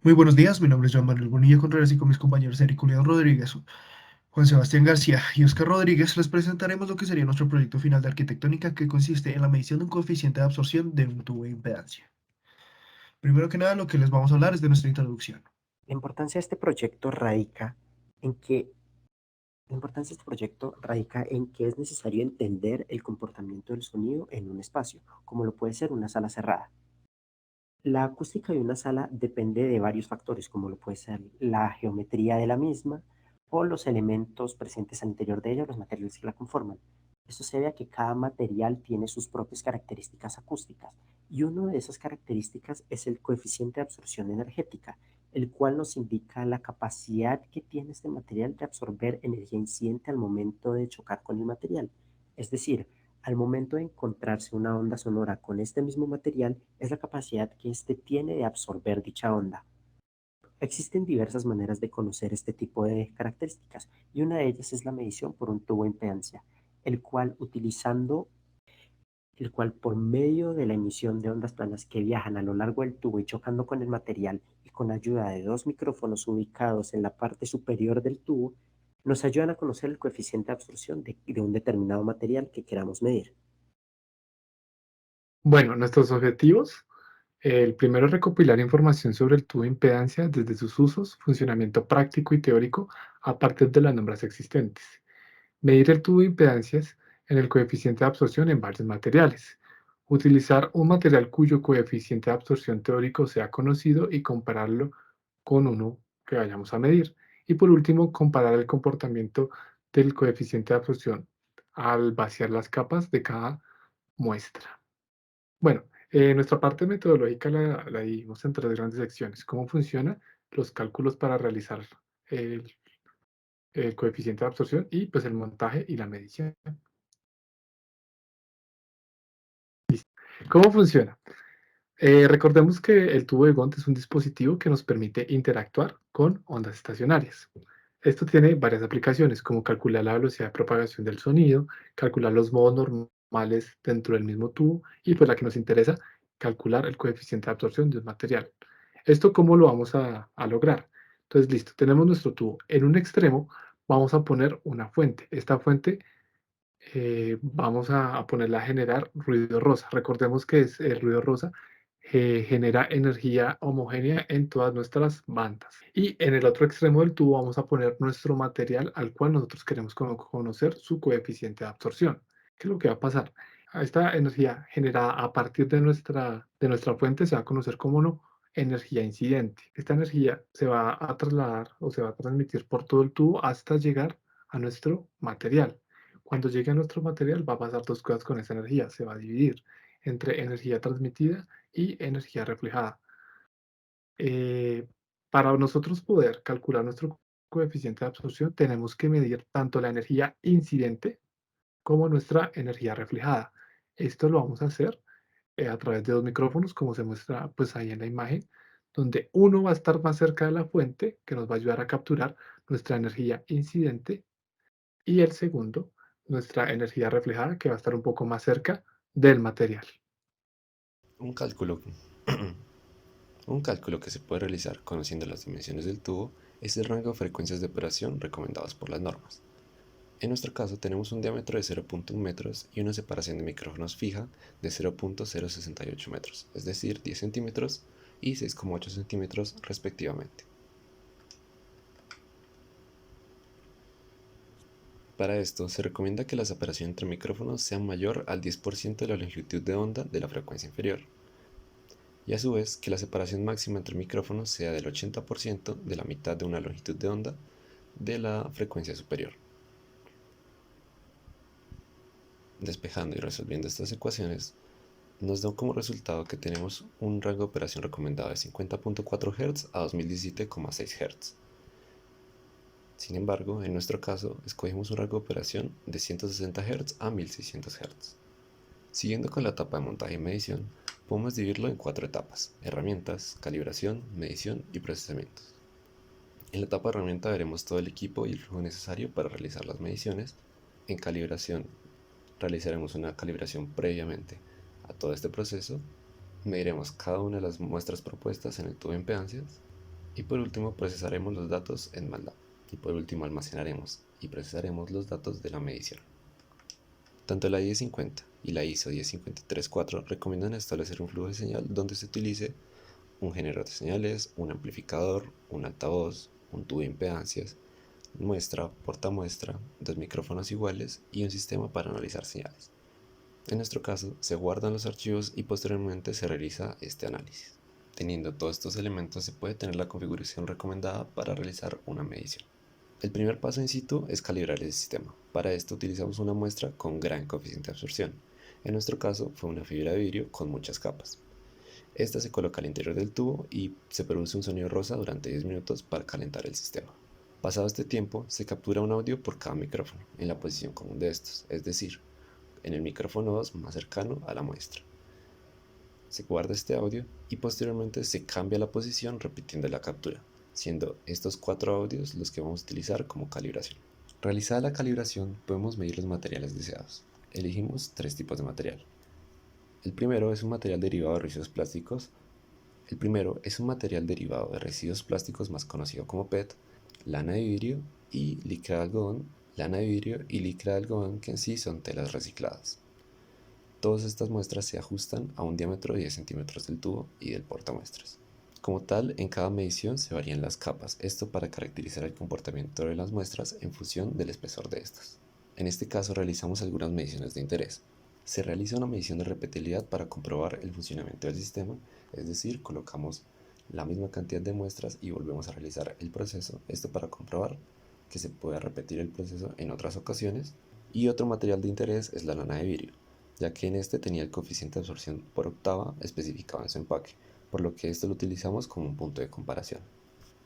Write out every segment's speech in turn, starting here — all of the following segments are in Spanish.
Muy buenos días, mi nombre es Joan Manuel Bonilla Contreras y con mis compañeros Eric Julián Rodríguez, Juan Sebastián García y Oscar Rodríguez les presentaremos lo que sería nuestro proyecto final de arquitectónica que consiste en la medición de un coeficiente de absorción de un tubo de impedancia. Primero que nada, lo que les vamos a hablar es de nuestra introducción. La importancia de este proyecto radica en que la importancia de este proyecto radica en que es necesario entender el comportamiento del sonido en un espacio, como lo puede ser una sala cerrada. La acústica de una sala depende de varios factores, como lo puede ser la geometría de la misma o los elementos presentes al interior de ella, los materiales que la conforman. Esto se debe a que cada material tiene sus propias características acústicas y una de esas características es el coeficiente de absorción energética, el cual nos indica la capacidad que tiene este material de absorber energía incidente al momento de chocar con el material. Es decir, al momento de encontrarse una onda sonora con este mismo material, es la capacidad que éste tiene de absorber dicha onda. Existen diversas maneras de conocer este tipo de características y una de ellas es la medición por un tubo de impedancia, el cual por medio de la emisión de ondas planas que viajan a lo largo del tubo y chocando con el material y con ayuda de dos micrófonos ubicados en la parte superior del tubo, nos ayudan a conocer el coeficiente de absorción de un determinado material que queramos medir. Bueno, nuestros objetivos. El primero es recopilar información sobre el tubo de impedancia desde sus usos, funcionamiento práctico y teórico a partir de las normas existentes. Medir el tubo de impedancias en el coeficiente de absorción en varios materiales. Utilizar un material cuyo coeficiente de absorción teórico sea conocido y compararlo con uno que vayamos a medir. Y por último, comparar el comportamiento del coeficiente de absorción al vaciar las capas de cada muestra. Bueno, nuestra parte metodológica la dividimos en tres grandes secciones. ¿Cómo funciona? Los cálculos para realizar el, el coeficiente de absorción y pues el montaje y la medición. ¿Cómo funciona? Recordemos que el tubo de Gont es un dispositivo que nos permite interactuar con ondas estacionarias. Esto tiene varias aplicaciones, como calcular la velocidad de propagación del sonido, calcular los modos normales dentro del mismo tubo y pues la que nos interesa, calcular el coeficiente de absorción de un material. ¿Esto cómo lo vamos a lograr? Entonces, listo, tenemos nuestro tubo. En un extremo vamos a poner una fuente. Esta fuente vamos a ponerla a generar ruido rosa. Recordemos que el ruido rosa genera energía homogénea en todas nuestras bandas. Y en el otro extremo del tubo vamos a poner nuestro material al cual nosotros queremos conocer su coeficiente de absorción. ¿Qué es lo que va a pasar? A esta energía generada a partir de nuestra fuente se va a conocer como no, energía incidente. Esta energía se va a trasladar o se va a transmitir por todo el tubo hasta llegar a nuestro material. Cuando llegue a nuestro material va a pasar dos cosas con esa energía. Se va a dividir entre energía transmitida y energía reflejada. Eh, para nosotros poder calcular nuestro coeficiente de absorción, tenemos que medir tanto la energía incidente como nuestra energía reflejada. Esto lo vamos a hacer a través de dos micrófonos, como se muestra pues ahí en la imagen, donde uno va a estar más cerca de la fuente, que nos va a ayudar a capturar nuestra energía incidente, y el segundo, nuestra energía reflejada, que va a estar un poco más cerca del material. Un cálculo, un cálculo que se puede realizar conociendo las dimensiones del tubo es el rango de frecuencias de operación recomendadas por las normas. En nuestro caso tenemos un diámetro de 0.1 metros y una separación de micrófonos fija de 0.068 metros, es decir, 10 centímetros y 6,8 centímetros respectivamente. Para esto se recomienda que la separación entre micrófonos sea mayor al 10% de la longitud de onda de la frecuencia inferior, y a su vez que la separación máxima entre micrófonos sea del 80% de la mitad de una longitud de onda de la frecuencia superior. Despejando y resolviendo estas ecuaciones, nos da como resultado que tenemos un rango de operación recomendado de 50.4 Hz a 2017,6 Hz. Sin embargo, en nuestro caso, escogimos un rango de operación de 160 Hz a 1600 Hz. Siguiendo con la etapa de montaje y medición, podemos dividirlo en cuatro etapas: herramientas, calibración, medición y procesamientos. En la etapa de herramienta veremos todo el equipo y el flujo necesario para realizar las mediciones. En calibración realizaremos una calibración previamente a todo este proceso. Mediremos cada una de las muestras propuestas en el tubo de impedancias. Y por último procesaremos los datos en MATLAB. Y por último almacenaremos y procesaremos los datos de la medición. Tanto la 1050 y la ISO 10534 recomiendan establecer un flujo de señal donde se utilice un generador de señales, un amplificador, un altavoz, un tubo de impedancias, muestra, portamuestra, dos micrófonos iguales y un sistema para analizar señales. En nuestro caso, se guardan los archivos y posteriormente se realiza este análisis. Teniendo todos estos elementos se puede tener la configuración recomendada para realizar una medición. El primer paso in situ es calibrar el sistema. Para esto utilizamos una muestra con gran coeficiente de absorción. En nuestro caso fue una fibra de vidrio con muchas capas. Esta se coloca al interior del tubo y se produce un sonido rosa durante 10 minutos para calentar el sistema. Pasado este tiempo, se captura un audio por cada micrófono en la posición común de estos, es decir, en el micrófono 2 más cercano a la muestra. Se guarda este audio y posteriormente se cambia la posición repitiendo la captura, siendo estos 4 audios los que vamos a utilizar como calibración. Realizada la calibración, podemos medir los materiales deseados. Elegimos 3 tipos de material. El primero es un material derivado de residuos plásticos. Más conocido como PET, lana de vidrio y licra de algodón. Lana de vidrio y licra de algodón, que en sí son telas recicladas. Todas estas muestras se ajustan a un diámetro de 10 centímetros del tubo y del portamuestras. Como tal, en cada medición se varían las capas, esto para caracterizar el comportamiento de las muestras en función del espesor de estas. En este caso realizamos algunas mediciones de interés. Se realiza una medición de repetibilidad para comprobar el funcionamiento del sistema, es decir, colocamos la misma cantidad de muestras y volvemos a realizar el proceso, esto para comprobar que se pueda repetir el proceso en otras ocasiones. Y otro material de interés es la lana de vidrio, ya que en este tenía el coeficiente de absorción por octava especificado en su empaque, por lo que esto lo utilizamos como un punto de comparación.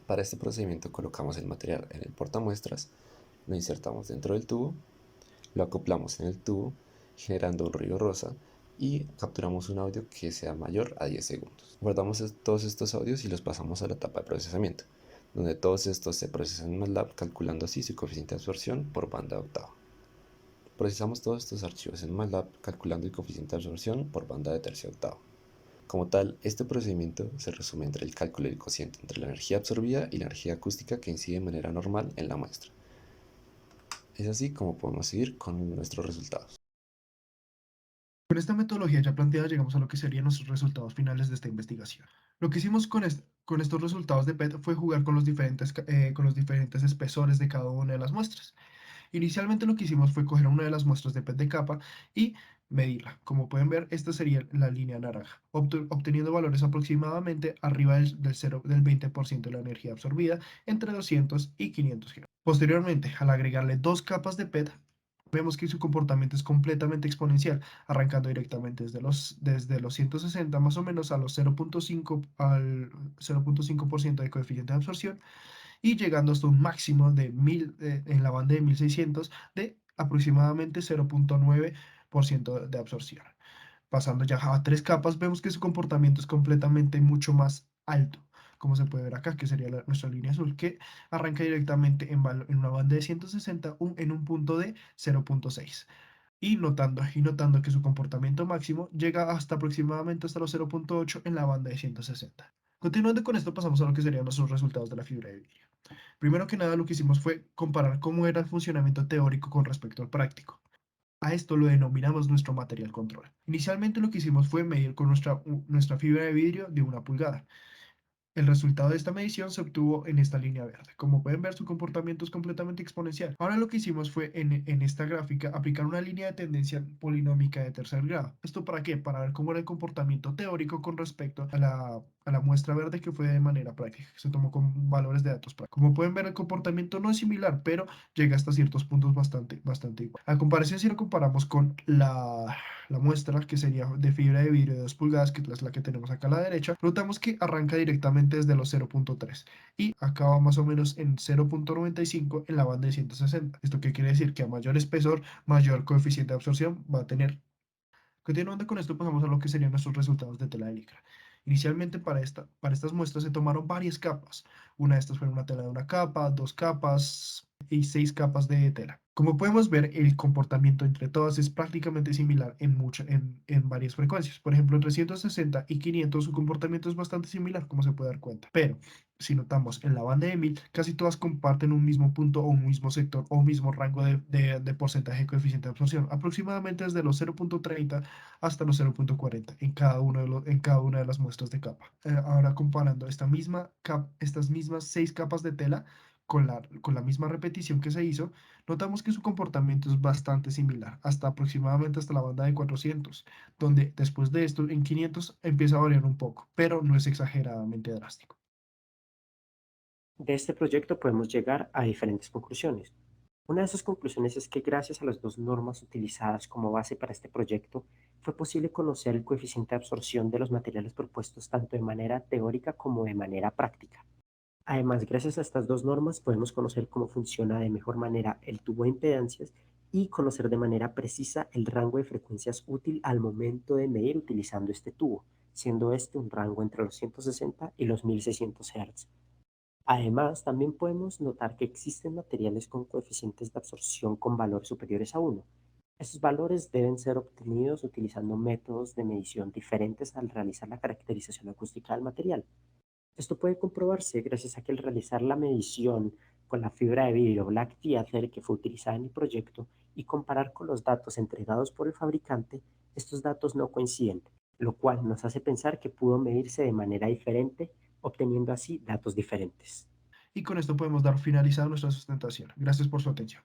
Para este procedimiento colocamos el material en el portamuestras, lo insertamos dentro del tubo, lo acoplamos en el tubo, generando un ruido rosa y capturamos un audio que sea mayor a 10 segundos. Guardamos todos estos audios y los pasamos a la etapa de procesamiento, donde todos estos se procesan en MATLAB calculando así su coeficiente de absorción por banda de octava. Procesamos todos estos archivos en MATLAB calculando el coeficiente de absorción por banda de tercia octava. Como tal, este procedimiento se resume entre el cálculo del cociente entre la energía absorbida y la energía acústica que incide de manera normal en la muestra. Es así como podemos seguir con nuestros resultados. Con esta metodología ya planteada llegamos a lo que serían nuestros resultados finales de esta investigación. Lo que hicimos con estos resultados de PET fue jugar con los diferentes espesores de cada una de las muestras. Inicialmente lo que hicimos fue coger una de las muestras de PET de capa y medirla. Como pueden ver, esta sería la línea naranja, obteniendo valores aproximadamente arriba del 20% de la energía absorbida entre 200 y 500 Hz. Posteriormente, al agregarle 2 capas de PET, vemos que su comportamiento es completamente exponencial, arrancando directamente desde los 160 más o menos a los 0.5% de coeficiente de absorción y llegando hasta un máximo de 1000 en la banda de 1600 de aproximadamente 0.9% de absorción. Pasando ya a 3 capas, vemos que su comportamiento es completamente mucho más alto, como se puede ver acá, que sería nuestra línea azul, que arranca directamente en una banda de 160 en un punto de 0.6. Y notando que su comportamiento máximo llega aproximadamente hasta los 0.8 en la banda de 160. Continuando con esto, pasamos a lo que serían nuestros resultados de la fibra de vidrio. Primero que nada, lo que hicimos fue comparar cómo era el funcionamiento teórico con respecto al práctico. A esto lo denominamos nuestro material control. Inicialmente lo que hicimos fue medir con nuestra fibra de vidrio de 1 pulgada. El resultado de esta medición se obtuvo en esta línea verde. Como pueden ver, su comportamiento es completamente exponencial. Ahora lo que hicimos fue en esta gráfica aplicar una línea de tendencia polinómica de tercer grado. ¿Esto para qué? Para ver cómo era el comportamiento teórico con respecto a la muestra verde que fue de manera práctica, que se tomó con valores de datos prácticos. Como pueden ver, el comportamiento no es similar, pero llega hasta ciertos puntos bastante igual. A comparación, si lo comparamos con la muestra que sería de fibra de vidrio de 2 pulgadas, que es la que tenemos acá a la derecha, notamos que arranca directamente desde los 0.3 y acaba más o menos en 0.95 en la banda de 160. ¿Esto qué quiere decir? Que a mayor espesor, mayor coeficiente de absorción va a tener. Continuando con esto, pasamos a lo que serían nuestros resultados de tela de licra. Inicialmente para estas muestras se tomaron varias capas. Una de estas fue una tela de 1 capa, 2 capas y 6 capas de tela. Como podemos ver, el comportamiento entre todas es prácticamente similar en varias frecuencias. Por ejemplo, entre 160 y 500 su comportamiento es bastante similar, como se puede dar cuenta. Pero Si notamos en la banda de 1000, casi todas comparten un mismo punto o un mismo sector o un mismo rango de porcentaje de coeficiente de absorción, aproximadamente desde los 0.30 hasta los 0.40 en cada una de las muestras de capa. Ahora comparando estas mismas 6 capas de tela con la misma repetición que se hizo, notamos que su comportamiento es bastante similar, hasta la banda de 400, donde después de esto en 500 empieza a variar un poco, pero no es exageradamente drástico. De este proyecto podemos llegar a diferentes conclusiones. Una de esas conclusiones es que gracias a las dos normas utilizadas como base para este proyecto, fue posible conocer el coeficiente de absorción de los materiales propuestos tanto de manera teórica como de manera práctica. Además, gracias a estas dos normas podemos conocer cómo funciona de mejor manera el tubo de impedancias y conocer de manera precisa el rango de frecuencias útil al momento de medir utilizando este tubo, siendo este un rango entre los 160 y los 1600 Hz. Además, también podemos notar que existen materiales con coeficientes de absorción con valores superiores a 1. Estos valores deben ser obtenidos utilizando métodos de medición diferentes al realizar la caracterización acústica del material. Esto puede comprobarse gracias a que al realizar la medición con la fibra de vidrio Black Theater que fue utilizada en el proyecto y comparar con los datos entregados por el fabricante, estos datos no coinciden, lo cual nos hace pensar que pudo medirse de manera diferente, obteniendo así datos diferentes. Y con esto podemos dar finalizada nuestra sustentación. Gracias por su atención.